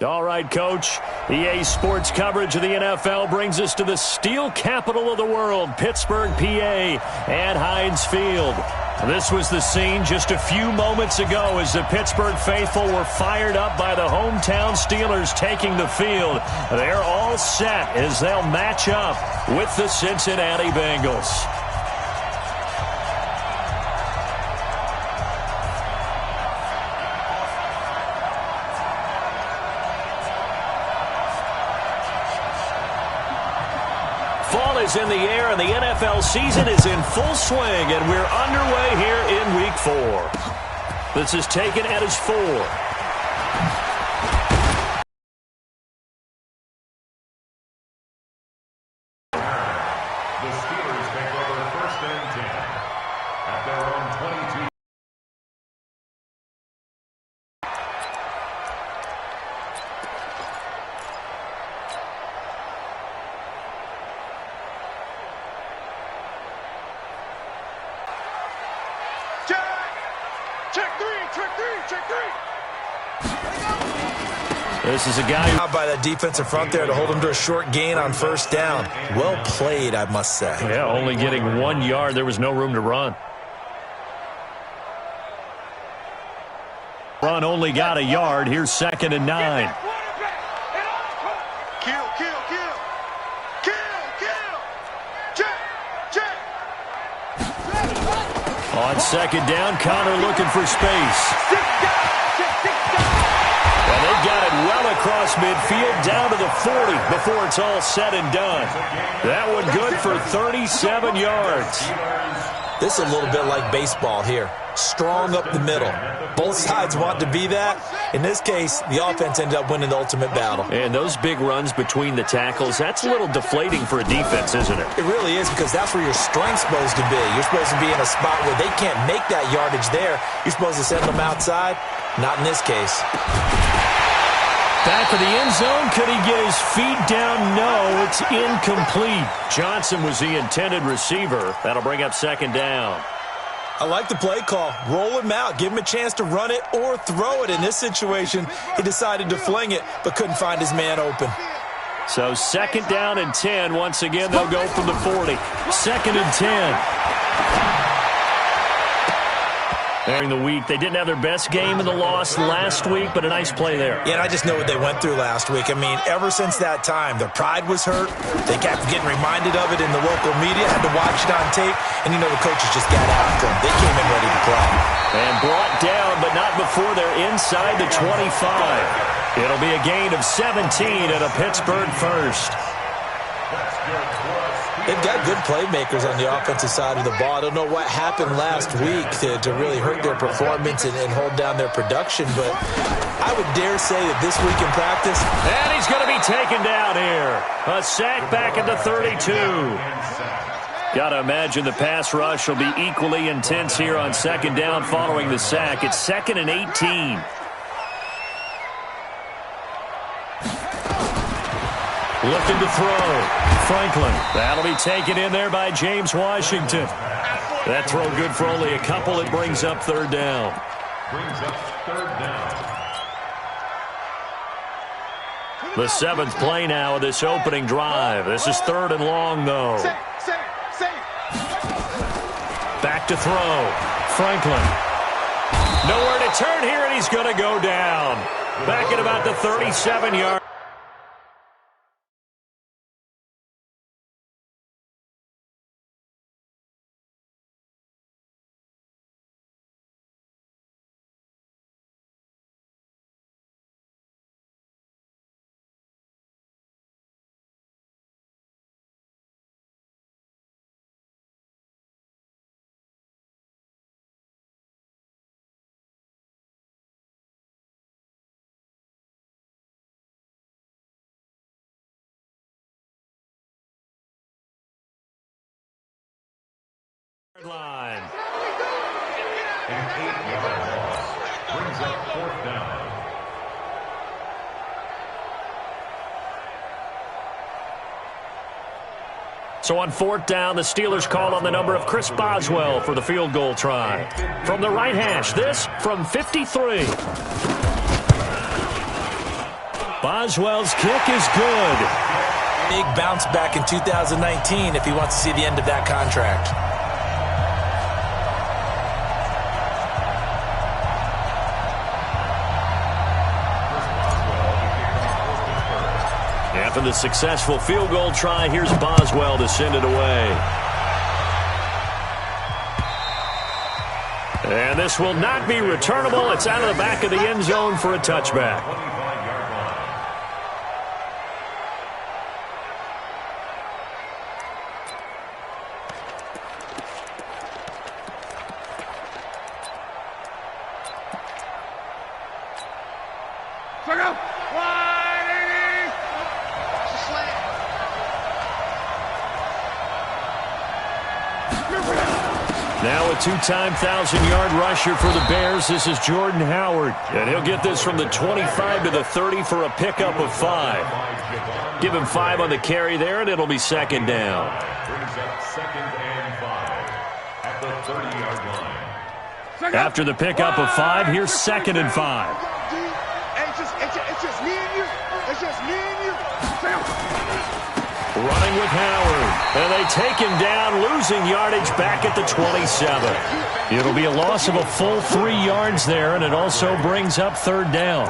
All right, Coach. EA Sports coverage of the NFL brings us to the steel capital of the world, Pittsburgh, PA, at Heinz Field. This was the scene just a few moments ago as the Pittsburgh faithful were fired up by the hometown Steelers taking the field. They're all set as they'll match up with the Cincinnati Bengals. Fall is in the air, and the NFL season is in full swing, and we're underway here in Week 4. This is taken at his 4. The Steelers take over 1st and 10 at their own 22. This is a guy who... by that defensive front there to hold him to a short gain on 1st down. Well played, I must say. Yeah, only getting 1 yard. There was no room to run. Run only got a yard. Here's 2nd and 9. On 2nd down, Connor looking for space. And they got it well across midfield down to the 40 before it's all said and done. That one good for 37 yards. This is a little bit like baseball here. Strong up the middle. Both sides want to be that. In this case, the offense ended up winning the ultimate battle. And those big runs between the tackles, that's a little deflating for a defense, isn't it? It really is, because that's where your strength's supposed to be. You're supposed to be in a spot where they can't make that yardage there. You're supposed to send them outside. Not in this case. Back of the end zone. Could he get his feet down? No, it's incomplete. Johnson was the intended receiver. That'll bring up 2nd down. I like the play call. Roll him out. Give him a chance to run it or throw it. In this situation, he decided to fling it, but couldn't find his man open. So 2nd down and 10. Once again, they'll go from the 40. 2nd and 10. During the week, they didn't have their best game in the loss last week, but a nice play there. Yeah, and I just know what they went through last week. I mean, ever since that time, their pride was hurt. They kept getting reminded of it in the local media, had to watch it on tape, and, the coaches just got after them. They came in ready to play. And brought down, but not before they're inside the 25. It'll be a gain of 17 at a Pittsburgh first. They've got good playmakers on the offensive side of the ball. I don't know what happened last week to really hurt their performance and hold down their production, but I would dare say that this week in practice... And he's going to be taken down here. A sack back at the 32. Got to imagine the pass rush will be equally intense here on 2nd down following the sack. It's 2nd and 18. Looking to throw. Franklin. That'll be taken in there by James Washington. That throw good for only a couple. It brings up 3rd down. The 7th play now of this opening drive. This is 3rd and long, though. Back to throw. Franklin. Nowhere to turn here, and he's going to go down. Back at about the 37-yard. Line. An 8-yard loss brings up 4th down. So on 4th down, the Steelers call on the number of Chris Boswell for the field goal try. From the right hash, this from 53. Boswell's kick is good. Big bounce back in 2019 if he wants to see the end of that contract. After the successful field goal try, here's Boswell to send it away. And this will not be returnable. It's out of the back of the end zone for a touchback. Now a two-time 1,000-yard rusher for the Bears. This is Jordan Howard. And he'll get this from the 25 to the 30 for a pickup of 5. Give him 5 on the carry there, and it'll be second down. Brings up 2nd and 5 at the 30-yard line. After the pickup of 5, here's 2nd and 5. It's just me and you. It's just me and you. Running with Howard. And they take him down, losing yardage back at the 27. It'll be a loss of a full 3 yards there, and it also brings up 3rd down.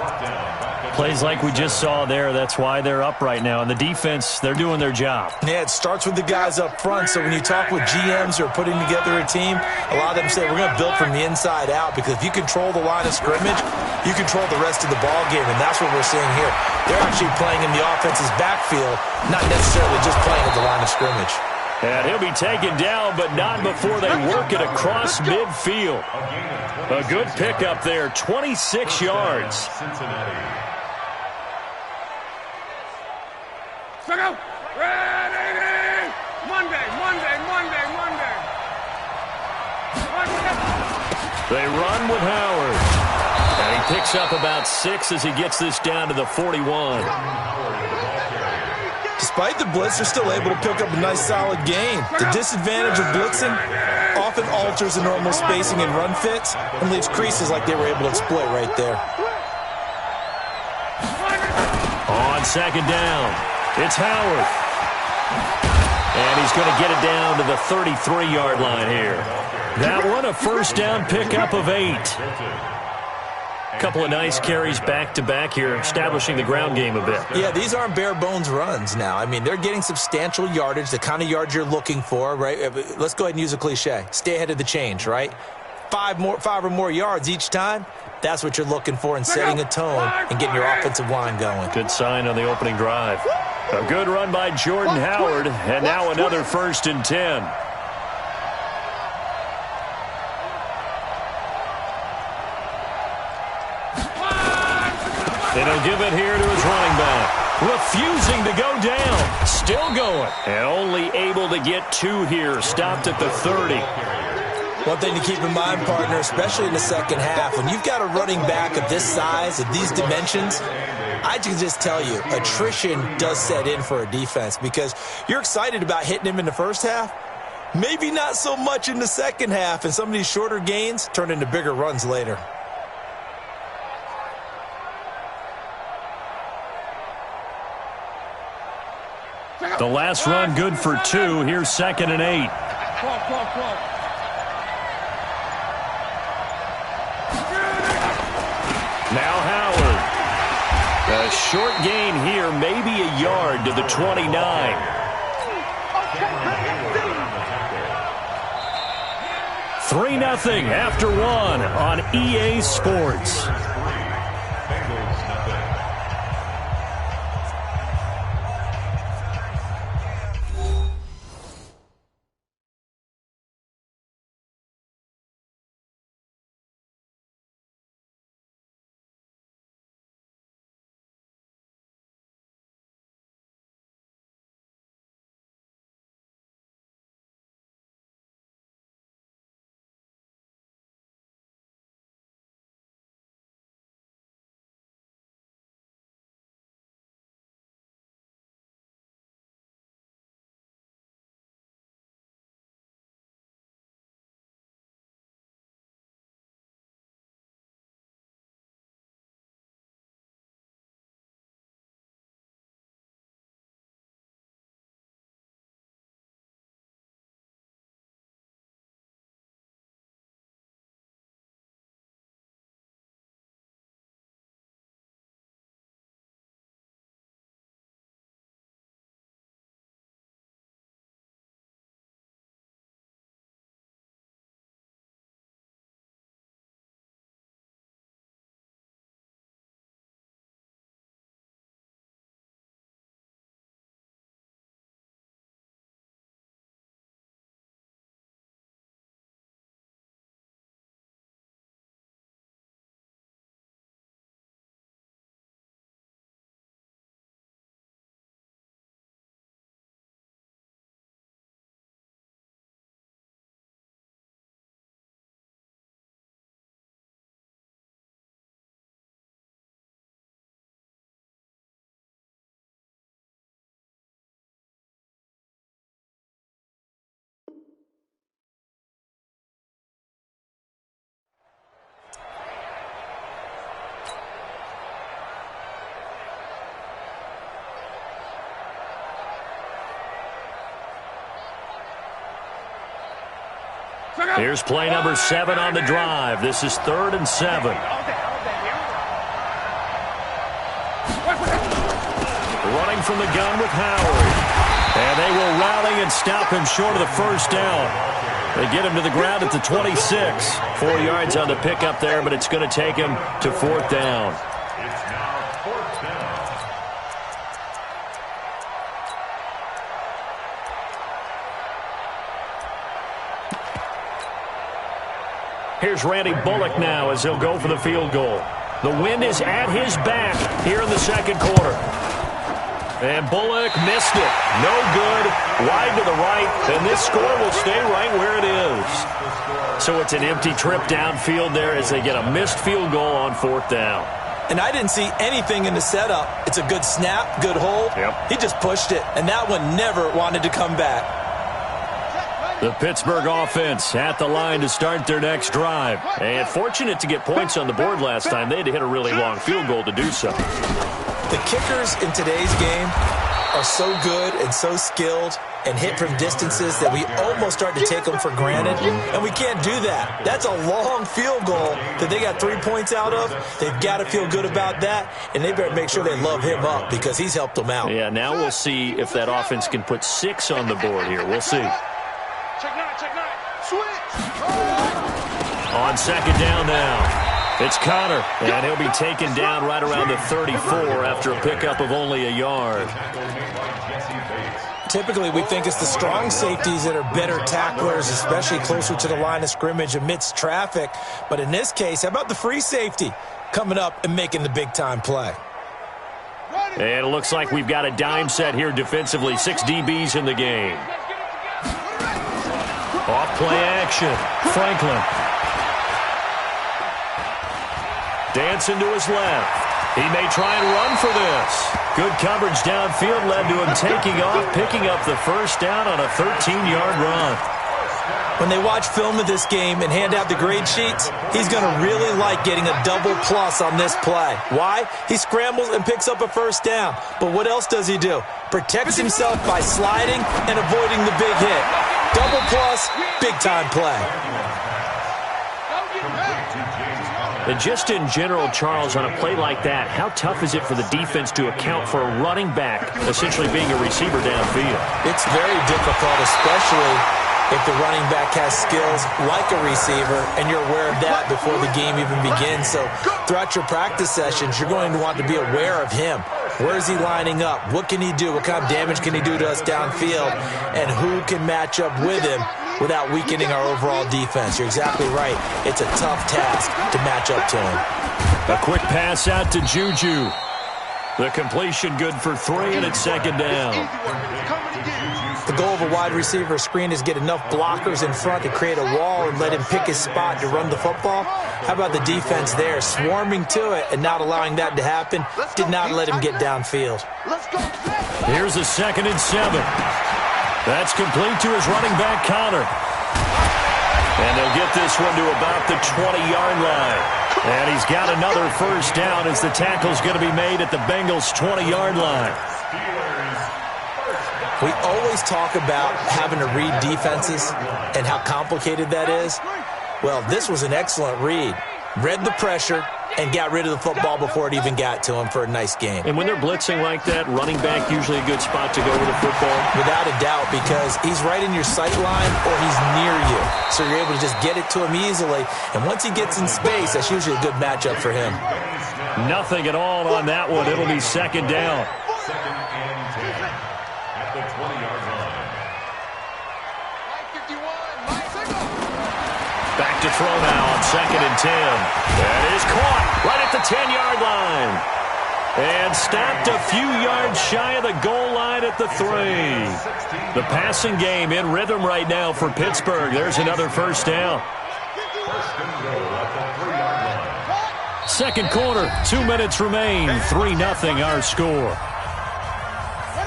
Plays like we just saw there, that's why they're up right now. And the defense, they're doing their job. Yeah, it starts with the guys up front. So when you talk with GMs who are putting together a team, a lot of them say we're going to build from the inside out, because if you control the line of scrimmage, you control the rest of the ball game, and that's what we're seeing here. They're actually playing in the offense's backfield, not necessarily just playing at the line of scrimmage. And he'll be taken down, but not before they work it across midfield. A good pickup there, 26 yards. Cincinnati. Ready! Monday. They run with Howard. And he picks up about 6 as he gets this down to the 41. Despite the blitz, they're still able to pick up a nice, solid gain. The disadvantage of blitzing often alters the normal spacing and run fits and leaves creases like they were able to exploit right there. On 2nd down, it's Howard. And he's going to get it down to the 33-yard line here. That one, a first down pickup of 8. A couple of nice carries back-to-back here, establishing the ground game a bit. Yeah, these aren't bare-bones runs now. I mean, they're getting substantial yardage, the kind of yards you're looking for, right? Let's go ahead and use a cliche. Stay ahead of the change, right? 5 or more yards each time. That's what you're looking for in setting a tone and getting your offensive line going. Good sign on the opening drive. A good run by Jordan Howard, and now another 1st and 10. And he'll give it here to his running back. Refusing to go down. Still going. And only able to get 2 here. Stopped at the 30. One thing to keep in mind, partner, especially in the second half, when you've got a running back of this size, of these dimensions, I can just tell you, attrition does set in for a defense, because you're excited about hitting him in the first half, maybe not so much in the second half, and some of these shorter gains turn into bigger runs later. The last run good for 2. Here's 2nd and 8. Now Howard. A short gain here, maybe a yard to the 29. 3-0 after 1 on EA Sports. Here's play number 7 on the drive. This is 3rd and 7. Running from the gun with Howard. And they will rally and stop him short of the first down. They get him to the ground at the 26. 4 yards on the pickup there, but it's going to take him to 4th down. It's now 4th down. Here's Randy Bullock now as he'll go for the field goal. The wind is at his back here in the second quarter. And Bullock missed it. No good. Wide to the right. And this score will stay right where it is. So it's an empty trip downfield there as they get a missed field goal on 4th down. And I didn't see anything in the setup. It's a good snap, good hold. Yep. He just pushed it, and that one never wanted to come back. The Pittsburgh offense at the line to start their next drive. And fortunate to get points on the board last time. They had to hit a really long field goal to do so. The kickers in today's game are so good and so skilled and hit from distances that we almost start to take them for granted, and we can't do that. That's a long field goal that they got 3 points out of. They've got to feel good about that, and they better make sure they love him up because he's helped them out. Yeah, now we'll see if that offense can put 6 on the board here. We'll see. Check 9, check 9. Switch. On 2nd down now. It's Connor, and he'll be taken down right around the 34 after a pickup of only a yard. Typically, we think it's the strong safeties that are better tacklers, especially closer to the line of scrimmage amidst traffic. But in this case, how about the free safety coming up and making the big-time play? And it looks like we've got a dime set here defensively. 6 DBs in the game. Off play action. Franklin. Dancing to his left. He may try and run for this. Good coverage downfield led to him taking off, picking up the first down on a 13-yard run. When they watch film of this game and hand out the grade sheets, he's going to really like getting a double plus on this play. Why? He scrambles and picks up a first down. But what else does he do? Protects himself by sliding and avoiding the big hit. Double plus, big-time play. And just in general, Charles, on a play like that, how tough is it for the defense to account for a running back essentially being a receiver downfield? It's very difficult, especially if the running back has skills like a receiver, and you're aware of that before the game even begins. So throughout your practice sessions, you're going to want to be aware of him. Where is he lining up? What can he do? What kind of damage can he do to us downfield? And who can match up with him without weakening our overall defense? You're exactly right. It's a tough task to match up to him. A quick pass out to Juju. The completion good for 3, and it's 2nd down. The goal of a wide receiver screen is get enough blockers in front to create a wall and let him pick his spot to run the football. How about the defense there, swarming to it and not allowing that to happen? Did not let him get downfield. Here's a 2nd and 7. That's complete to his running back, Connor. And they'll get this one to about the 20-yard line. And he's got another first down as the tackle's going to be made at the Bengals' 20-yard line. We always talk about having to read defenses and how complicated that is. Well, this was an excellent read. Read the pressure and got rid of the football before it even got to him for a nice game. And when they're blitzing like that, running back usually a good spot to go with the football? Without a doubt, because he's right in your sight line or he's near you. So you're able to just get it to him easily. And once he gets in space, that's usually a good matchup for him. Nothing at all on that one. It'll be 2nd down. 2nd and 10 at the 20-yard line. Back to throw now on 2nd and 10. That is caught right at the 10-yard line. And stopped a few yards shy of the goal line at the 3. The passing game in rhythm right now for Pittsburgh. There's another first down. First and goal at the 3-yard line. Second quarter, 2 minutes remain. 3-0 our score.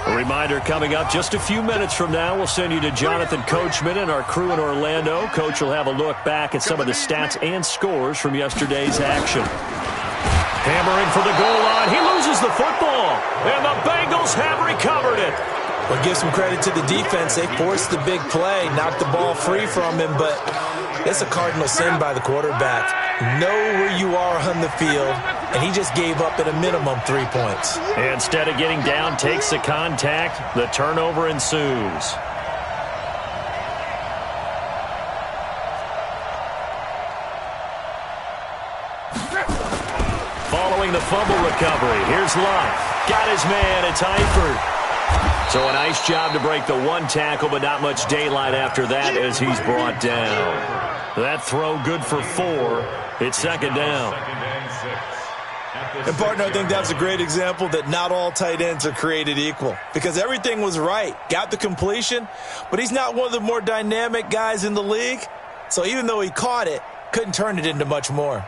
A reminder coming up just a few minutes from now, we'll send you to Jonathan Coachman and our crew in Orlando. Coach will have a look back at some of the stats and scores from yesterday's action. Hammering for the goal line. He loses the football, and the Bengals have recovered it. Well, give some credit to the defense. They forced the big play, knocked the ball free from him, but It's a cardinal sin by the quarterback. Know where you are on the field, and he just gave up at a minimum 3 points. Instead of getting down, takes the contact. The turnover ensues. Following the fumble recovery, here's Luck. Got his man, it's Eifert. So a nice job to break the one tackle, but not much daylight after that as he's brought down. That throw good for 4. It's second down. And, partner, I think that's a great example that not all tight ends are created equal, because everything was right. Got the completion, but he's not one of the more dynamic guys in the league. So even though he caught it, couldn't turn it into much more.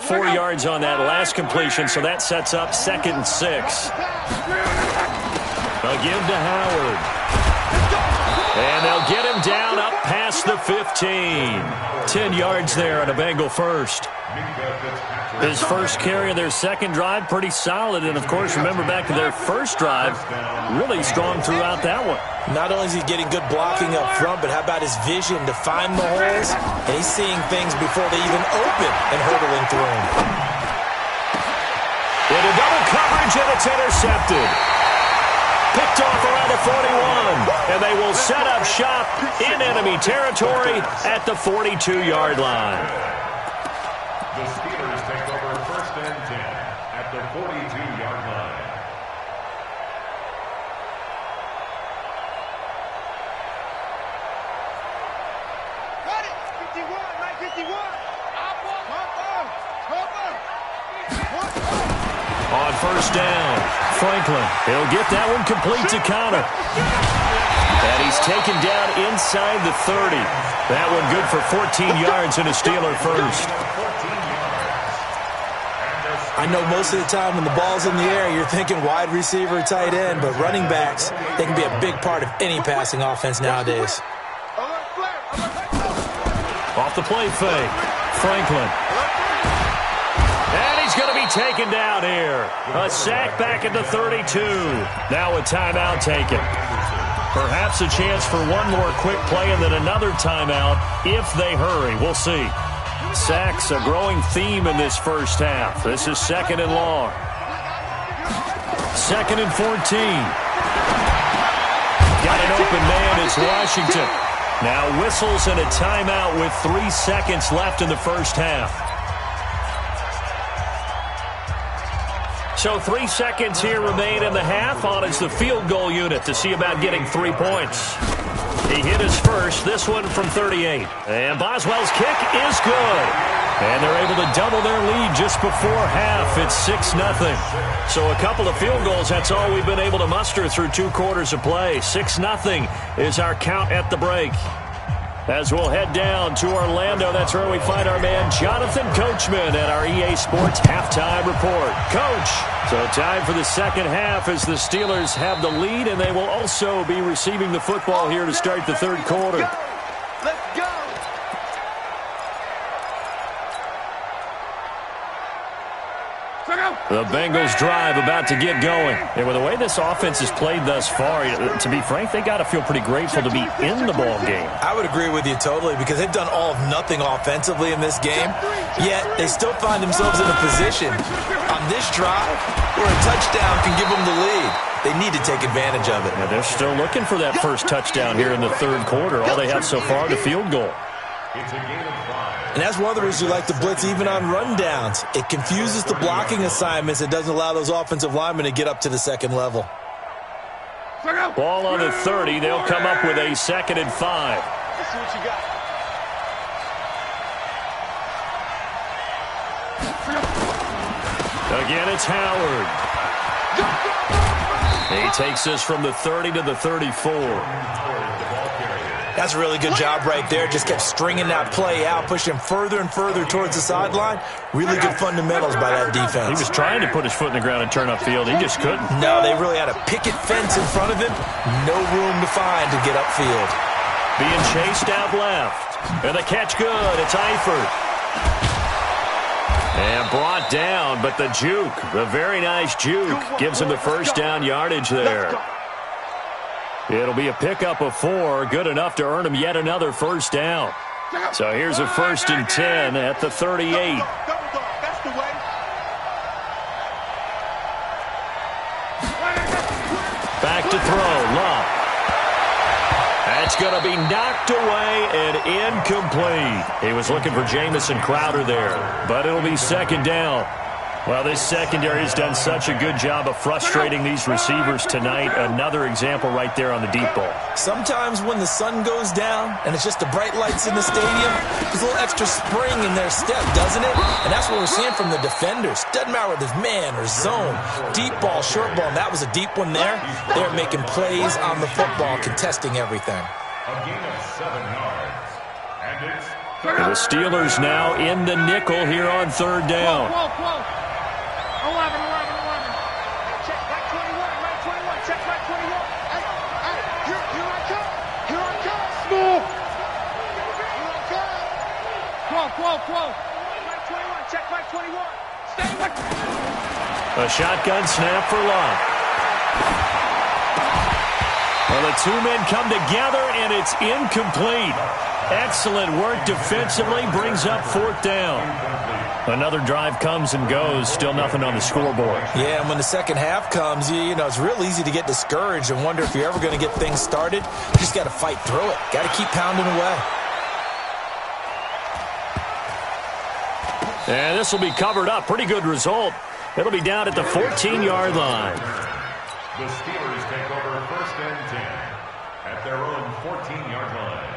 Four yards on that last completion, so that sets up 2nd and 6. They'll give to Howard. And they'll get him down up past the 15. 10 yards there on a Bengal first. His first carry of their second drive, pretty solid. And, of course, remember back to their first drive, really strong throughout that one. Not only is he getting good blocking up front, but how about his vision to find the holes? And he's seeing things before they even open and hurdling through them. Into double coverage, and it's intercepted. Picked off around the 41, and they will set up shop in enemy territory at the 42-yard line. The Steelers take over 1st and 10 at the 42-yard line. Got it. 51, 951. On first down, Franklin. He'll get that one complete to Connor. And he's taken down inside the 30. That one good for 14 yards and a Steeler first. I know most of the time when the ball's in the air, you're thinking wide receiver, tight end, but running backs, they can be a big part of any passing offense nowadays. Off the play fake, Franklin. And he's going to be taken down here. A sack back at the 32. Now a timeout taken. Perhaps a chance for one more quick play and then another timeout if they hurry. We'll see. Sacks, a growing theme in this first half. This is 2nd and long. 2nd and 14. Got an open man. It's Washington. Now whistles and a timeout with 3 seconds left in the first half. So 3 seconds here remain in the half. On is the field goal unit to see about getting 3 points. He hit his first, this one from 38. And Boswell's kick is good. And they're able to double their lead just before half. It's 6-0. So a couple of field goals, that's all we've been able to muster through 2 quarters of play. 6-0 is our count at the break. As we'll head down to Orlando, that's where we find our man Jonathan Coachman at our EA Sports Halftime Report. Coach, so time for the second half as the Steelers have the lead, and they will also be receiving the football here to start the third quarter. Let's go. The Bengals drive about to get going. And with the way this offense has played thus far, to be frank, they got to feel pretty grateful to be in the ball game. I would agree with you totally because they've done all of nothing offensively in this game, yet they still find themselves in a position on this drive where a touchdown can give them the lead. They need to take advantage of it. Yeah, they're still looking for that first touchdown here in the third quarter. All they have so far, the field goal. It's a gain of 5. And that's one of the reasons you like to blitz even on rundowns. It confuses the blocking assignments. It doesn't allow those offensive linemen to get up to the second level. Ball on the 30. They'll come up with a 2nd and 5. Let's see what you got. Again, it's Howard. He takes this from the 30 to the 34. That's a really good job right there. Just kept stringing that play out, pushing further and further towards the sideline. Really good fundamentals by that defense. He was trying to put his foot in the ground and turn upfield. He just couldn't. No, they really had a picket fence in front of him. No room to find to get upfield. Being chased out left. And the catch good. It's Eifert. And brought down, but the juke, the very nice juke, gives him the first down yardage there. It'll be a pickup of 4, good enough to earn him yet another first down. So here's a 1st and 10 at the 38. That's the way. Back to throw, Love. That's going to be knocked away and incomplete. He was looking for Jamison Crowder there, but it'll be 2nd down. Well, this secondary has done such a good job of frustrating these receivers tonight. Another example right there on the deep ball. Sometimes when the sun goes down and it's just the bright lights in the stadium, there's a little extra spring in their step, doesn't it? And that's what we're seeing from the defenders. Doesn't matter whether it's man or zone, deep ball, short ball, and that was a deep one there. They're making plays on the football, contesting everything. A gain of 7 yards. And it's The Steelers now in the nickel here on 3rd down. 11. Check back 21, right 21. Check back 21. Hey, here I come. Here I come. Smooth. Here I come. 12. Right 21. Check back 21. Stay back. A shotgun snap for Love. Well, the two men come together, and it's incomplete. Excellent work defensively, brings up 4th down. Another drive comes and goes, still nothing on the scoreboard. Yeah, and when the second half comes, you know, it's real easy to get discouraged and wonder if you're ever going to get things started. You just got to fight through it. Got to keep pounding away. And this will be covered up. Pretty good result. It'll be down at the 14-yard line. the Steelers take over 1st and 10 at their own 14-yard line.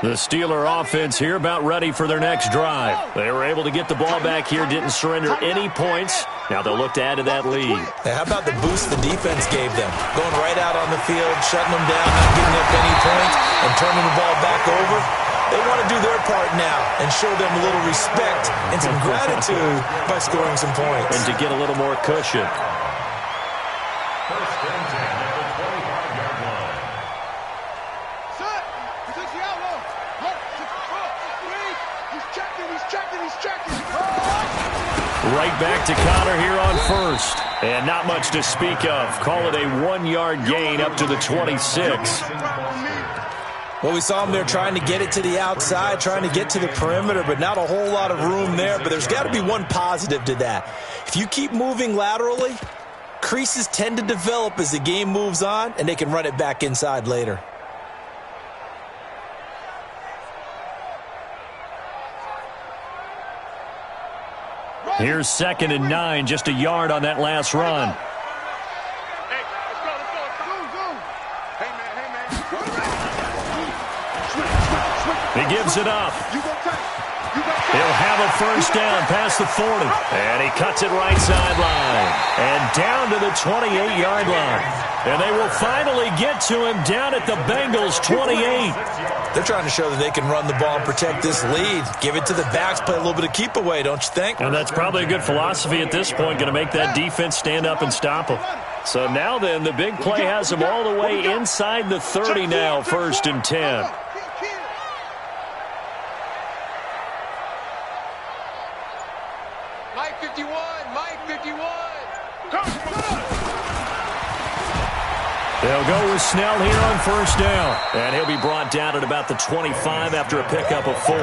The Steeler offense here about ready for their next drive. They were able to get the ball back here, didn't surrender any points. Now they'll look to add to that lead. Hey, how about the boost the defense gave them? Going right out on the field, shutting them down, not giving up any points, and turning the ball back over. They want to do their part now and show them a little respect and some gratitude by scoring some points. And to get a little more cushion. 1st and 10 at the 25-yard line. Set. Position outlaw. He's checking. Right back to Connor here on 1st. And not much to speak of. Call it a 1-yard gain up to the 26. Well, we saw him there trying to get it to the outside, trying to get to the perimeter, but not a whole lot of room there. But there's got to be one positive to that. If you keep moving laterally, creases tend to develop as the game moves on, and they can run it back inside later. Here's 2nd and 9, just a yard on that last run. Hey, let's go. Hey, man. He gives it up. He'll have a 1st down past the 40. And he cuts it right sideline. And down to the 28-yard line. And they will finally get to him down at the Bengals' 28. They're trying to show that they can run the ball and protect this lead. Give it to the backs, play a little bit of keep away, don't you think? And that's probably a good philosophy at this point, going to make that defense stand up and stop them. So now then, the big play has them all the way inside the 30 now, 1st and 10. Mike 51. They'll go with Snell here on 1st down. And he'll be brought down at about the 25 after a pickup of 4.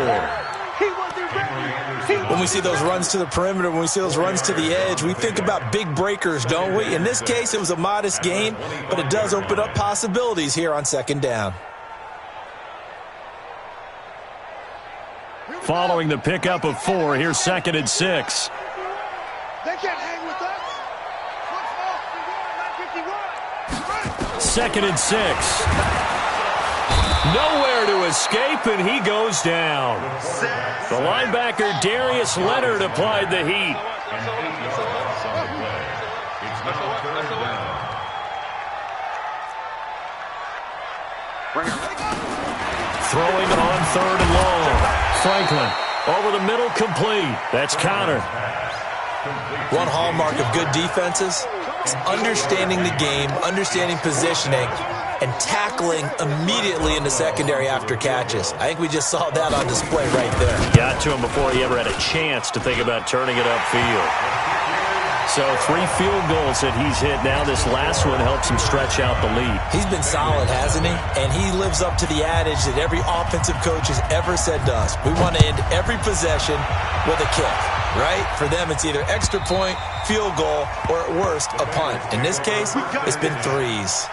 When we see those runs to the perimeter, when we see those runs to the edge, we think about big breakers, don't we? In this case, it was a modest gain, but it does open up possibilities here on 2nd down. Following the pickup of 4, here's 2nd and 6. They can't hang with us. 2nd and 6. Nowhere to escape, and he goes down. The linebacker, Darius Leonard, applied the heat. Throwing it on 3rd and long. Franklin over the middle, complete. That's Connor. One hallmark of good defenses is understanding the game, understanding positioning, and tackling immediately in the secondary after catches. I think we just saw that on display right there. Got to him before he ever had a chance to think about turning it upfield. So 3 field goals that he's hit now. This last one helps him stretch out the lead. He's been solid, hasn't he? And he lives up to the adage that every offensive coach has ever said to us. We want to end every possession with a kick, right? For them, it's either extra point, field goal, or at worst, a punt. In this case, it's been 3s.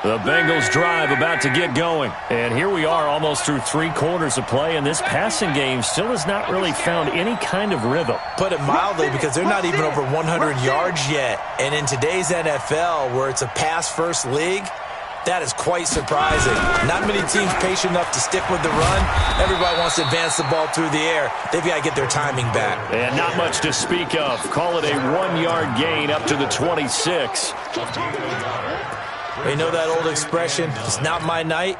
The Bengals drive about to get going. And here we are almost through 3 quarters of play, and this passing game still has not really found any kind of rhythm. Put it mildly, because they're not even over 100 yards yet. And in today's NFL, where it's a pass-first league, that is quite surprising. Not many teams patient enough to stick with the run. Everybody wants to advance the ball through the air. They've got to get their timing back. And not much to speak of. Call it a 1-yard gain up to the 26. You know that old expression, it's not my night?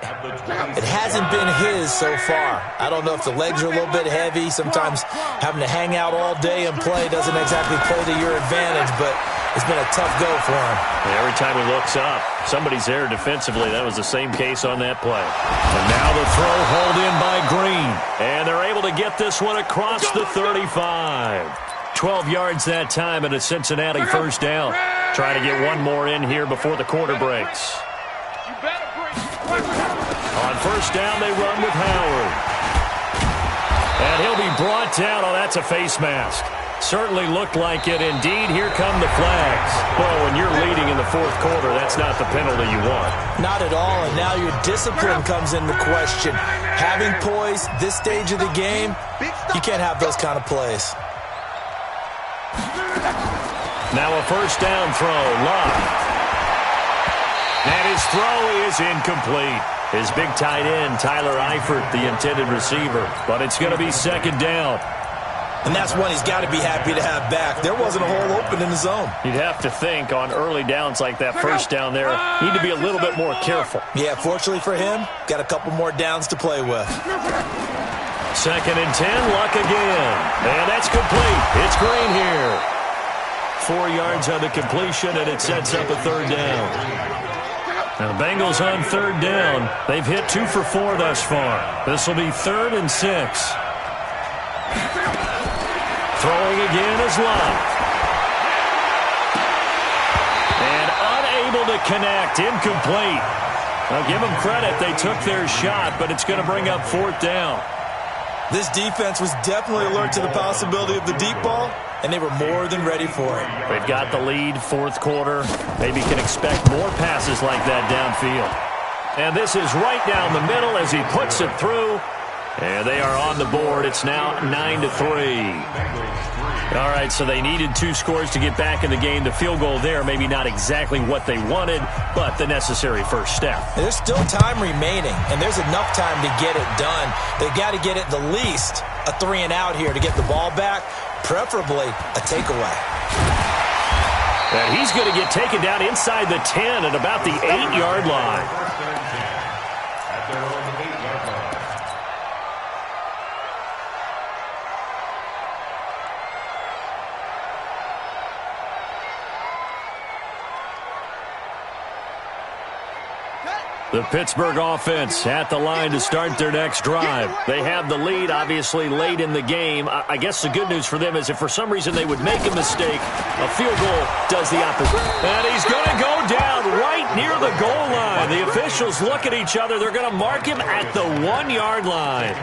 It hasn't been his so far. I don't know if the legs are a little bit heavy. Sometimes having to hang out all day and play doesn't exactly play to your advantage, but it's been a tough go for him. And every time he looks up, somebody's there defensively. That was the same case on that play. And now the throw hauled in by Green. And they're able to get this one across the 35. 12 yards that time and a Cincinnati first down. Trying to get one more in here before the quarter breaks. On first down, they run with Howard. And he'll be brought down. Oh, that's a face mask. Certainly looked like it. Indeed, here come the flags. Well, when you're leading in the 4th quarter, that's not the penalty you want. Not at all, and now your discipline comes into question. Having poise this stage of the game, you can't have those kind of plays. Now a first down throw, Love. And his throw is incomplete. His big tight end, Tyler Eifert, the intended receiver. But it's going to be second down. And that's one he's got to be happy to have back. There wasn't a hole open in the zone. You'd have to think on early downs like that first down there, need to be a little bit more careful. Yeah, fortunately for him, got a couple more downs to play with. Second and 10, Luck again. And that's complete. It's Green here. 4 yards on the completion, and it sets up a third down. Now, the Bengals on third down. They've hit 2 for 4 thus far. This will be 3rd and 6. Throwing again is Luck. And unable to connect. Incomplete. I'll give them credit. They took their shot, but it's going to bring up 4th down. This defense was definitely alert to the possibility of the deep ball, and they were more than ready for it. They've got the lead, 4th quarter. Maybe can expect more passes like that downfield. And this is right down the middle as he puts it through. And they are on the board. It's now 9-3. All right, so they needed 2 scores to get back in the game. The field goal there, maybe not exactly what they wanted, but the necessary first step. There's still time remaining, and there's enough time to get it done. They've got to get at the least a 3-and-out here to get the ball back, preferably a takeaway. And he's going to get taken down inside the 10 at about the 8-yard line. The Pittsburgh offense at the line to start their next drive. They have the lead, obviously, late in the game. I guess the good news for them is if for some reason they would make a mistake, a field goal does the opposite. And he's going to go down right near the goal line. The officials look at each other. They're going to mark him at the 1-yard line.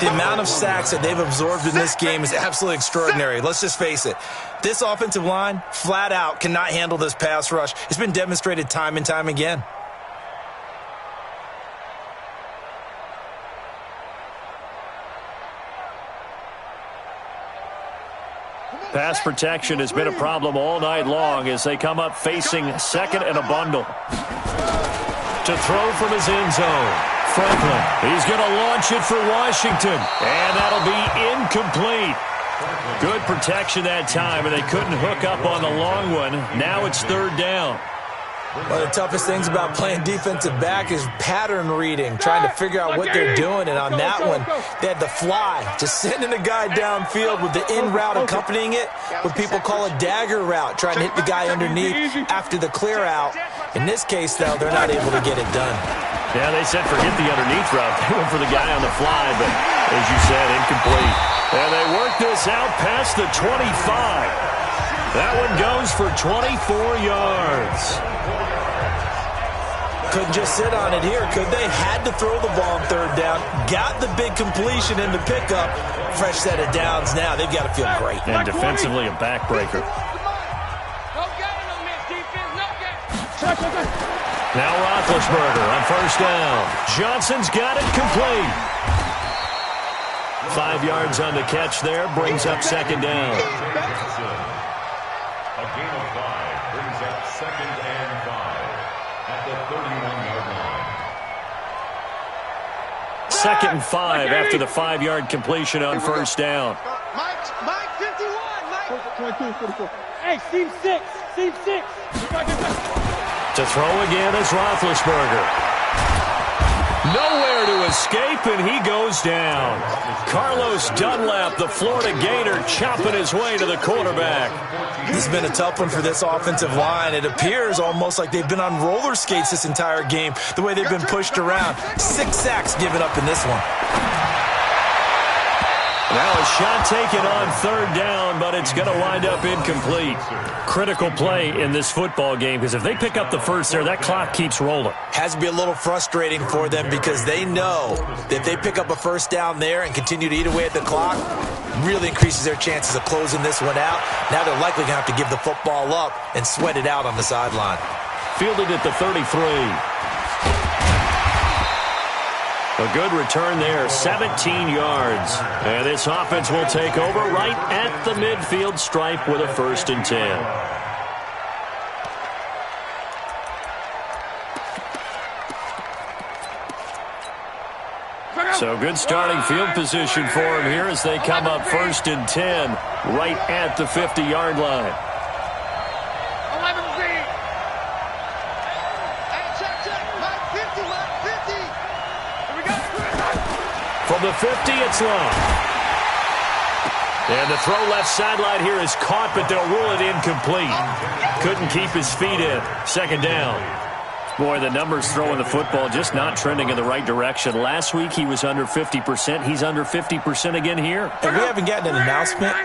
The amount of sacks that they've absorbed in this game is absolutely extraordinary. Let's just face it. This offensive line, flat out, cannot handle this pass rush. It's been demonstrated time and time again. Pass protection has been a problem all night long as they come up facing second and a bundle. To throw from his end zone. Franklin, he's going to launch it for Washington, and that'll be incomplete. Good protection that time, and they couldn't hook up on the long one. Now it's third down. One of the toughest things about playing defensive back is pattern reading, trying to figure out what they're doing. And on that one, they had the fly, just sending a guy downfield with the in route accompanying it, what people call a dagger route, trying to hit the guy underneath after the clear out. In this case, though, they're not able to get it done. Yeah, they said forget the underneath route. They went for the guy on the fly, but as you said, incomplete. And they work this out past the 25. That one goes for 24 yards. Couldn't just sit on it here, could they? Had to throw the ball on third down. Got the big completion in the pickup. Fresh set of downs now. They've got to feel great. And defensively, a backbreaker. Now Roethlisberger on first down. Johnson's got it complete. 5 yards on the catch there. Brings up second down. A gain of 5 brings up second and 5 at the 31-yard line. Second and 5 after the 5-yard completion on first down. Mike 51, Mike. 22, 44. Hey, Steve 6. Steve 6. To throw again is Roethlisberger. Nowhere to escape, and he goes down. Carlos Dunlap, the Florida Gator, chopping his way to the quarterback. This has been a tough one for this offensive line. It appears almost like they've been on roller skates this entire game, the way they've been pushed around. 6 sacks given up in this one. Now a shot taken on third down, but it's going to wind up incomplete. Critical play in this football game, because if they pick up the first there, that clock keeps rolling. Has to be a little frustrating for them because they know that if they pick up a first down there and continue to eat away at the clock, really increases their chances of closing this one out. Now they're likely going to have to give the football up and sweat it out on the sideline. Fielded at the 33. A good return there, 17 yards. And this offense will take over right at the midfield stripe with a 1st and 10. So good starting field position for him here as they come up 1st and 10 right at the 50-yard line. From the 50, it's long. And the throw left sideline here is caught, but they'll rule it incomplete. Couldn't keep his feet in. Second down. Boy, the numbers throwing the football just not trending in the right direction. Last week he was under 50%. He's under 50% again here. And we haven't gotten an announcement,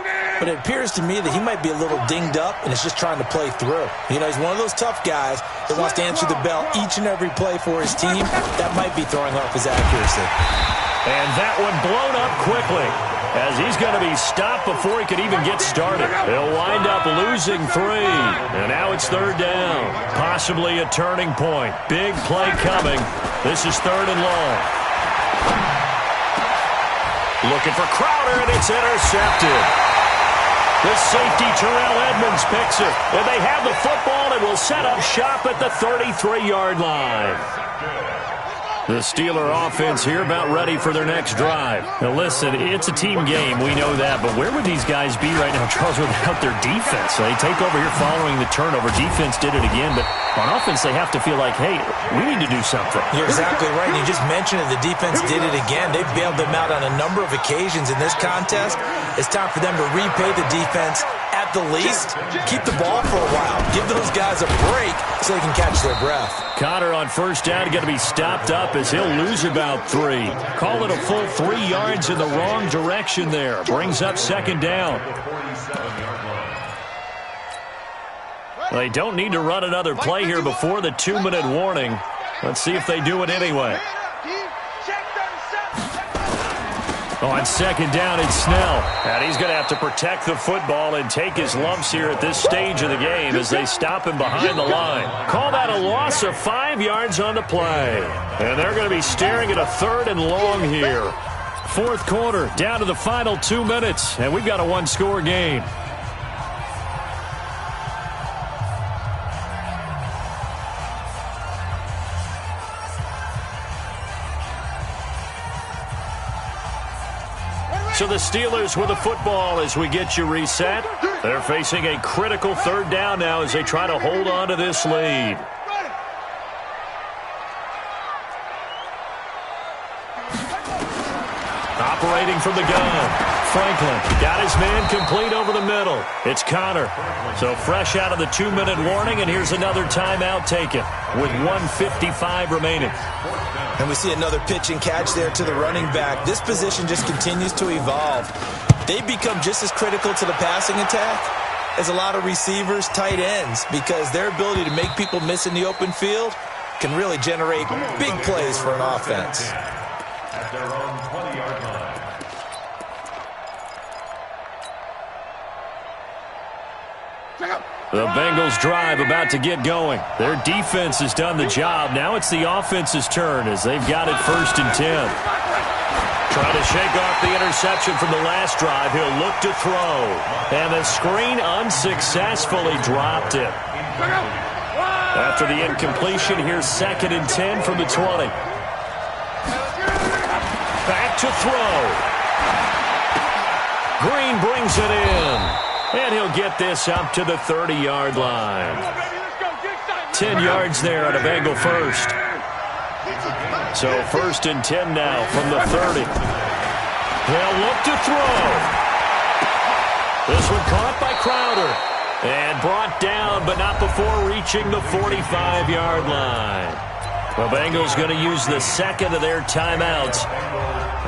but it appears to me that he might be a little dinged up and is just trying to play through. You know, he's one of those tough guys that wants to answer the bell each and every play for his team. That might be throwing off his accuracy. And that one blown up quickly as he's going to be stopped before he could even get started. He'll wind up losing 3. And now it's third down. Possibly a turning point. Big play coming. This is third and long. Looking for Crowder, and it's intercepted. The safety, Terrell Edmonds, picks it. And they have the football and will set up shop at the 33-yard line. The Steeler offense here about ready for their next drive. Now listen, it's a team game, we know that, but where would these guys be right now, Charles, without their defense? So they take over here following the turnover. Defense did it again, but on offense they have to feel like, hey, we need to do something. You're exactly right. You just mentioned it. The defense did it again. They've bailed them out on a number of occasions in this contest. It's time for them to repay the defense at the least. Keep the ball for a while. Give those guys a break so they can catch their breath. Conner on first down going to be stopped up as he'll lose about 3. Call it a full 3 yards in the wrong direction there. Brings up second down. They don't need to run another play here before the 2-minute warning. Let's see if they do it anyway. On second down, it's Snell. And he's going to have to protect the football and take his lumps here at this stage of the game as they stop him behind the line. Call that a loss of 5 yards on the play. And they're going to be staring at a 3rd and long here. Fourth quarter, down to the final 2 minutes, and we've got a one-score game. So the Steelers with the football as we get you reset. They're facing a critical 3rd down now as they try to hold on to this lead. Operating from the gun. Franklin got his man complete over the middle. It's Connor. So fresh out of the 2-minute warning, and here's another timeout taken with 1:55 remaining. And we see another pitch and catch there to the running back. This position just continues to evolve. They become just as critical to the passing attack as a lot of receivers, tight ends, because their ability to make people miss in the open field can really generate big plays for an offense. At their own 20-yard line. The Bengals drive about to get going. Their defense has done the job. Now it's the offense's turn as they've got it 1st and 10. Trying to shake off the interception from the last drive. He'll look to throw. And the screen unsuccessfully dropped it. After the incompletion, here's 2nd and 10 from the 20. Back to throw. Green brings it in. And he'll get this up to the 30-yard line. 10 yards there on a Bengal first. So 1st and 10 now from the 30. They'll look to throw. This one caught by Crowder. And brought down, but not before reaching the 45-yard line. The Bengals going to use the 2nd of their timeouts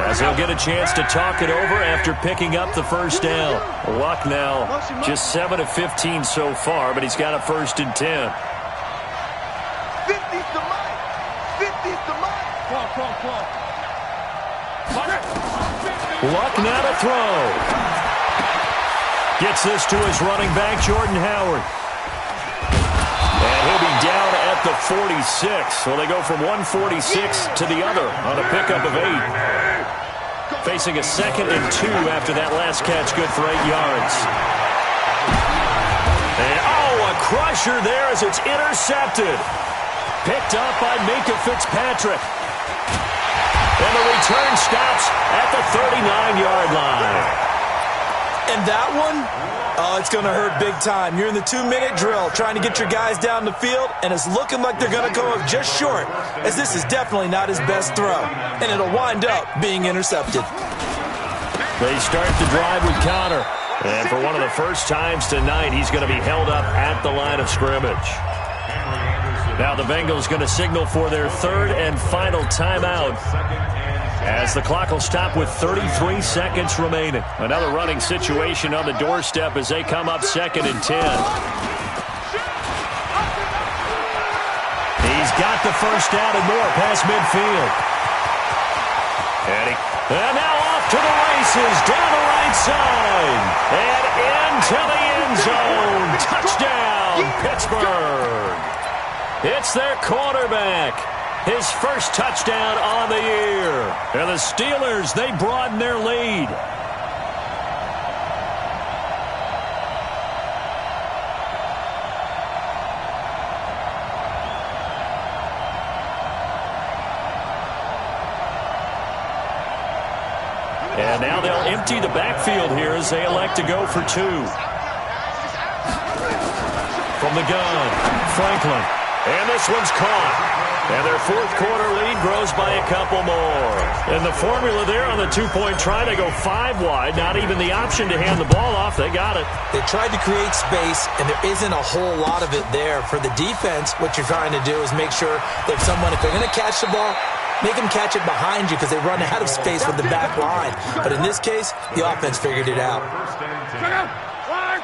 as they'll get a chance to talk it over after picking up the 1st down. Luck now, just 7 of 15 so far, but he's got a 1st and 10. 50's the mic. 50's the mic. Luck now to throw. Gets this to his running back, Jordan Howard. And he'll be down at the 46. So they go from 146 to the other on a pickup of 8. Facing a 2nd and 2 after that last catch, good for 8 yards. And, a crusher there as it's intercepted. Picked up by Minka Fitzpatrick. And the return stops at the 39-yard line. And that one, it's going to hurt big time. You're in the 2-minute drill trying to get your guys down the field, and it's looking like they're going to go up just short, as this is definitely not his best throw, and it'll wind up being intercepted. They start the drive with Connor, and for one of the first times tonight, he's going to be held up at the line of scrimmage. Now the Bengals going to signal for their 3rd and final timeout, as the clock will stop with 33 seconds remaining. Another running situation on the doorstep as they come up 2nd and 10. He's got the 1st down and more past midfield. And now off to the races down the right side. And into the end zone. Touchdown, Pittsburgh. It's their quarterback. His 1st touchdown on the year. And the Steelers, they broaden their lead. And now they'll empty the backfield here as they elect to go for 2. From the gun, Franklin. And this one's caught. And their 4th quarter lead grows by a couple more. And the formula there on the 2-point try to go 5 wide. Not even the option to hand the ball off. They got it. They tried to create space, and there isn't a whole lot of it there. For the defense, what you're trying to do is make sure that someone, if they're going to catch the ball, make them catch it behind you because they run out of space with the back line. But in this case, the offense figured it out.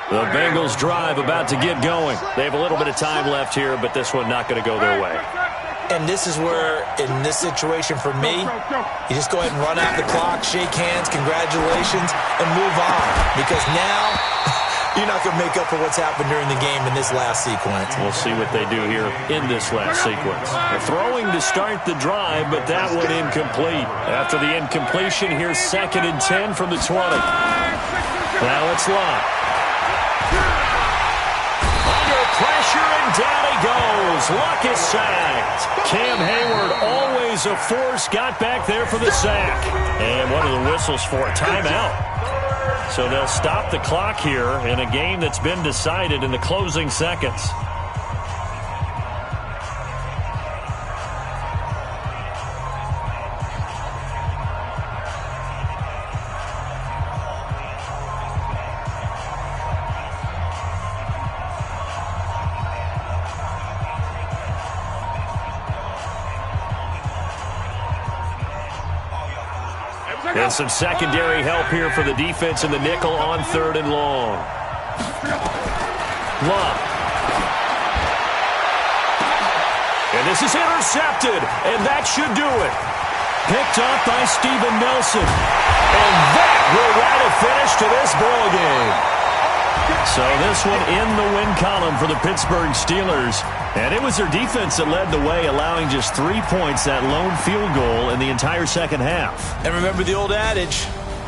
The Bengals drive about to get going. They have a little bit of time left here, but this one not going to go their way. And this is where, in this situation for me, you just go ahead and run out the clock, shake hands, congratulations, and move on. Because now, you're not going to make up for what's happened during the game in this last sequence. We'll see what they do here in this last sequence. They're throwing to start the drive, but that one incomplete. After the incompletion, here's 2nd and 10 from the 20. Now it's locked. Under pressure, and down he goes. Luck is sacked. Cam Hayward, always a force, got back there for the sack. And what are the whistles for? Timeout. So they'll stop the clock here in a game that's been decided in the closing seconds. And some secondary help here for the defense in the nickel on 3rd and long. Love. And this is intercepted, and that should do it. Picked up by Steven Nelson. And that will write a finish to this ball game. So this one in the win column for the Pittsburgh Steelers. And it was their defense that led the way, allowing just 3 points, that lone field goal in the entire second half. And remember the old adage,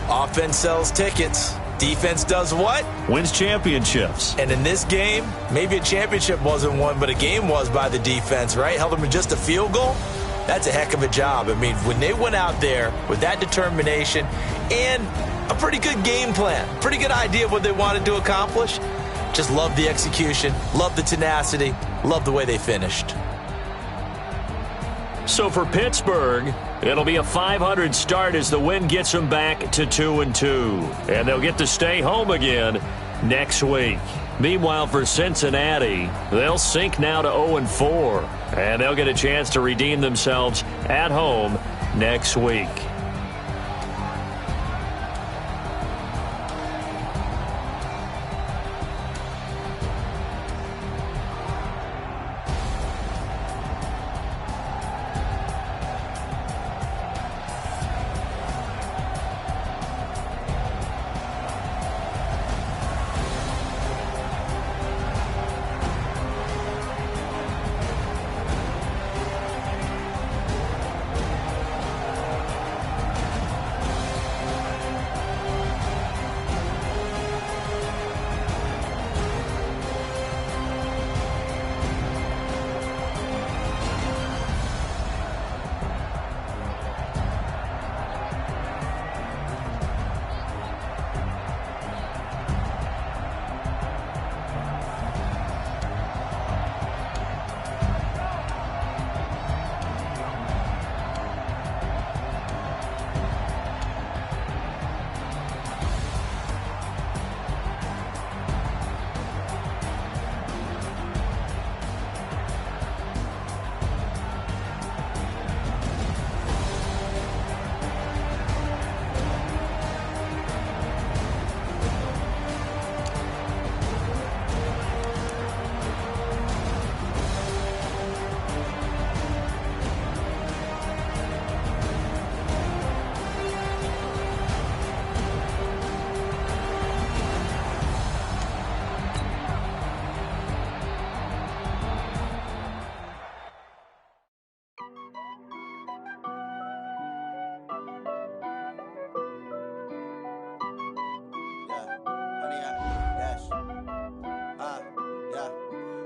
offense sells tickets. Defense does what? Wins championships. And in this game, maybe a championship wasn't won, but a game was by the defense, right? Held them to just a field goal. That's a heck of a job. I mean, when they went out there with that determination and a pretty good game plan, pretty good idea of what they wanted to accomplish, just love the execution, love the tenacity, love the way they finished. So for Pittsburgh, it'll be a .500 start as the win gets them back to 2-2. And they'll get to stay home again next week. Meanwhile, for Cincinnati, they'll sink now to 0-4. And they'll get a chance to redeem themselves at home next week.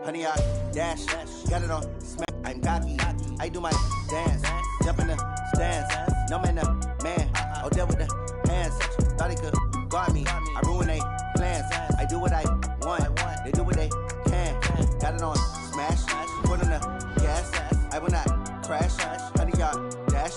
Honey, I dash, got it on smack. I'm cocky, I do my dance, jump in the stands. No man, the man, oh, there with the hands. Thought he could guard me, I ruin they plans. I do what I want, they do what they can. Got it on smash, put on the gas. I will not crash. Honey, y'all dash,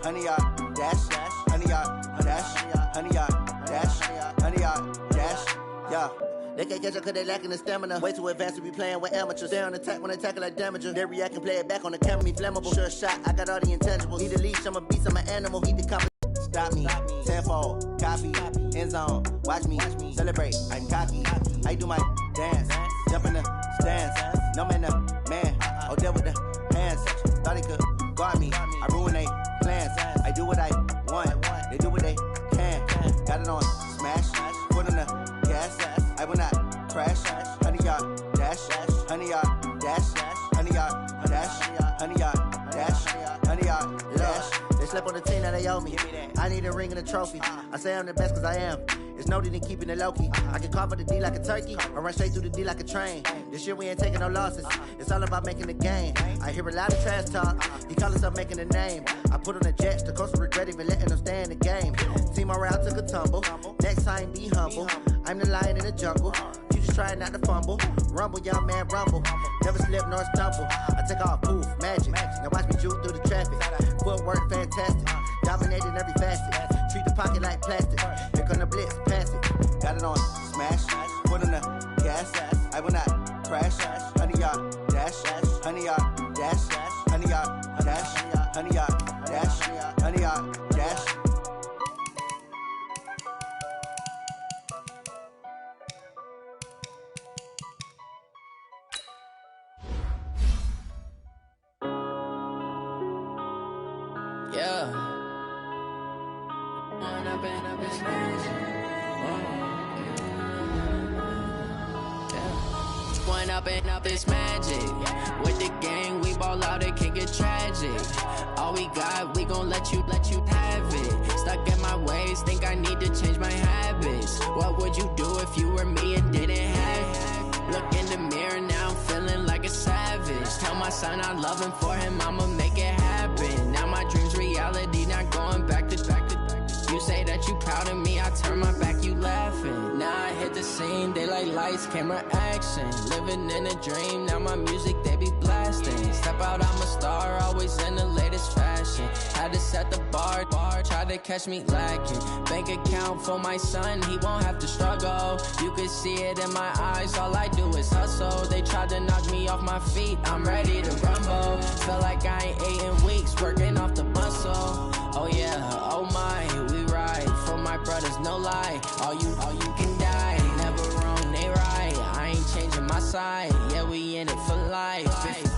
honey, y'all dash, honey, y'all dash, honey, y'all dash, honey, y'all dash, yeah. They can't catch up cause they lacking the stamina. Way too advanced to be playing with amateurs. Stay on attack when they tackle like damager. They react and play it back on the camera, me flammable. Sure shot, I got all the intangibles. Need a leash, I'm a beast, I'm an animal. Heat the company. Stop me, tenfold, copy, end zone. Watch me, celebrate, I'm cocky. I do my dance, jump in the stands. No man, the man, oh, there with the hands. thought they could guard me. I ruin they plans. I do what I want. They do what they can. Got it on smash. Foot on the gas. I will not crash. 100-yard dash. 100-yard dash. 100-yard dash. 100-yard dash. 100-yard dash. They slept on the team that they owe me. I need a ring and a trophy. I say I'm the best cause I am. It's noted in keeping it low-key. I can carve up the D like a turkey or run straight through the D like a train. This year we ain't taking no losses. It's all about making the game. I hear a lot of trash talk. He call himself making a name. I put on the Jets. The coach will regret even letting them stay in the game. Team morale took a tumble. Next time be humble. I'm the lion in the jungle. You just trying not to fumble. Rumble, young man, rumble. Never slip nor stumble. I take off, poof, magic. Now watch me juke through the traffic. Footwork fantastic. Dominating every facet. Treat the pocket like plastic. Here come the blitz, pass it. Got it on smash. Foot on the gas. I will not crash. 100-yard dash. 100-yard dash. 100-yard dash. 100-yard dash. 100-yard dash. Yeah. Going up and up is magic. With the gang, we ball out, it can get tragic. All we got, we gon' let you have it. Stuck in my ways, think I need to change my habits. What would you do if you were me and didn't have it? Look in the mirror, now I'm feeling like a savage. Tell my son I love him, for him I'ma make it happen. Now my dream's reality, not going back to. You say that you proud of me, I turn my back, you laughing. Now I hit the scene, daylight lights, camera action. Living in a dream, now my music, they be blasting. Step out, I'm a star, always in the latest fashion. Had to set the bar, try to catch me lacking. Bank account for my son, he won't have to struggle. You can see it in my eyes, all I do is hustle. They tried to knock me off my feet, I'm ready to rumble. Feel like I ain't ate in weeks, working off the muscle. Oh yeah, oh my, we ride for my brothers, no lie. All you can die, never wrong, they right. I ain't changing my side, yeah, we in it for life.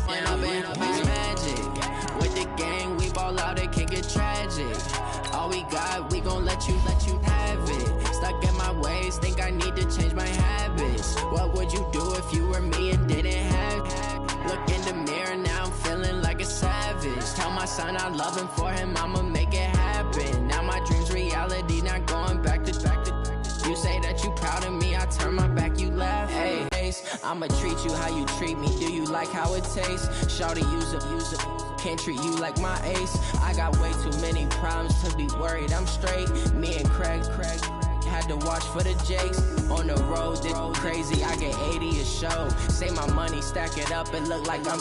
When I've been up is magic. With the gang, we ball out, it can get tragic. All we got, we gon' let you have it. Stuck in my ways, think I need to change my habits. What would you do if you were me and didn't have it? Look in the mirror, now I'm feeling like a savage. Tell my son I love him, for him I'ma make it happen. Now my dream's reality, not going back to. You say that you proud of me, I turn my back, you laugh. Hey, I'ma treat you how you treat me. Do you like how it tastes? Shawty, use up. Can't treat you like my ace. I got way too many problems to be worried. I'm straight. Me and Craig had to watch for the Jakes. On the road, this crazy. I get 80 a show. Say my money, stack it up, and look like I'm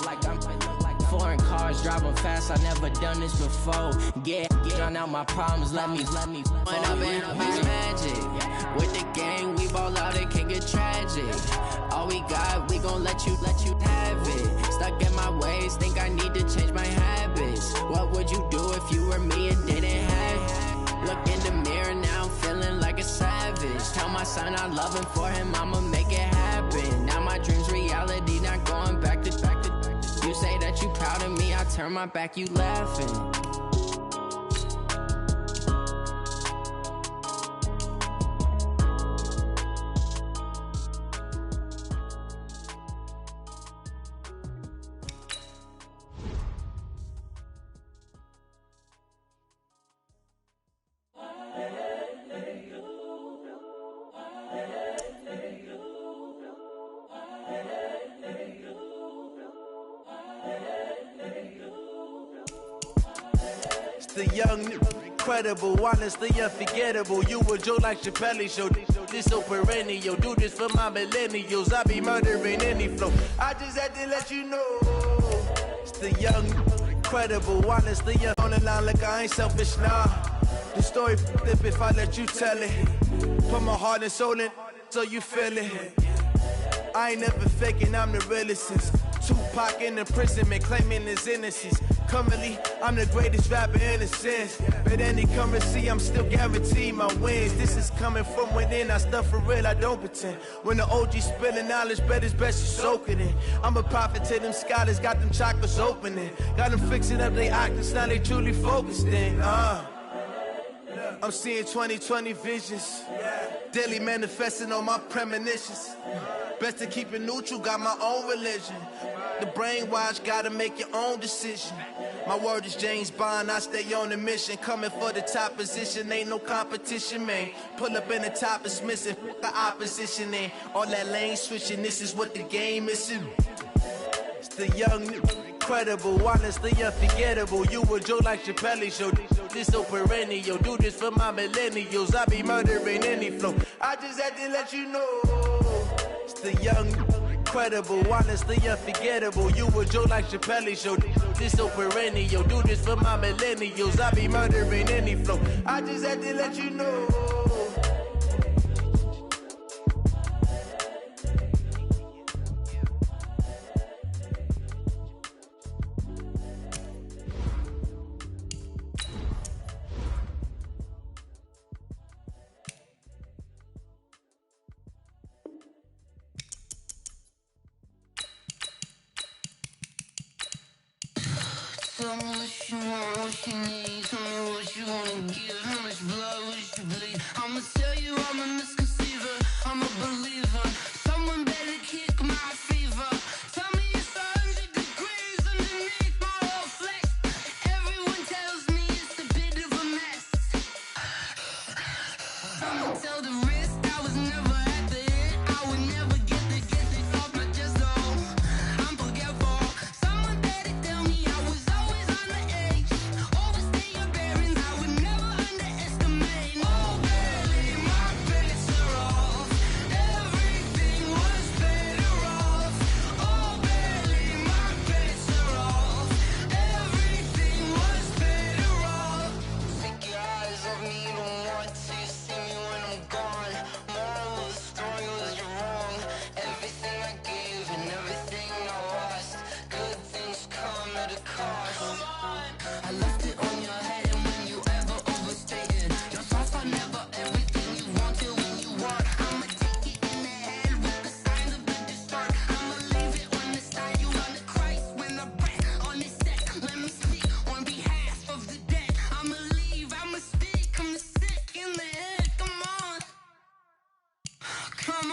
foreign cars, driving fast, I never done this before. Get drown out my problems, let me When I've been up is magic. With the gang, we ball out, it can get tragic. All we got, we gon' let you have it. Stuck in my ways, think I need to change my habits. What would you do if you were me and didn't have it? Look in the mirror, now I'm feeling like a savage. Tell my son I love him, for him I'ma make it happen. Now my dream's reality, not going back to. You say that you proud of me, I turn my back, you laughing. The young, incredible, honestly unforgettable. You a Joe like Chappelle show. This so perennial. Do this for my millennials. I be murdering any flow. I just had to let you know. It's the young, incredible, honestly on the line like I ain't selfish, nah. The story flip if I let you tell it. Put my heart and soul in so you feel it. I ain't never faking, I'm the realest since Tupac in imprisonment, claiming his innocence. Currently, I'm the greatest rapper in a sense. But any currency, I'm still guaranteed my wins. This is coming from within, I stuff for real, I don't pretend. When the OG spilling knowledge, bet it's best you soak it in. I'm a prophet to them scholars, got them chakras opening. Got them fixing up their octaves, now they truly focused in. I'm seeing 2020 visions. Daily manifesting on my premonitions. Best to keep it neutral, got my own religion. The brainwash, gotta make your own decision. My word is James Bond, I stay on a mission. Coming for the top position, ain't no competition, man. Pull up in the top, it's missing, the opposition, and all that lane switching, this is what the game is. It's the young, incredible, honestly unforgettable. You a Joe like Chappelle show, this so perennial. Do this for my millennials, I be murdering any flow. I just had to let you know. It's the young, incredible, honestly unforgettable. You a Joe like Chappelle show, this so perennial. Do this for my millennials, I be murdering any flow. I just had to let you know. Tell me what you want, what you need. Tell me what you wanna give. How much blood would you bleed? I'ma tell you I'm a misconceiver. I'm a believer. Someone better kick my fever. Tell me it's 100 degrees underneath my whole flesh. Everyone tells me it's a bit of a mess. I'ma tell the risk I was never at the end. I would never get it off my chest though. I'm forgetful. Someone better tell me I was always on the edge. Overstay your bearings, I would never underestimate. Oh baby, my bets are off. Everything was better off. Oh baby, my bets are off. Everything was better off. Take your eyes off me, don't want to see me when I'm gone. Moral of the story was you're wrong. Everything I gave and everything I lost. Good things come at a cost. I left it on your head, and when you ever overstated, your thoughts are never everything you wanted when you want. I'ma take it in the head with the signs of the distort. I'ma leave it on the side. You run the Christ when I breath on this set. Let me speak on behalf of the dead. I'ma leave, I'ma speak. I'm sick in the head. Come on. Come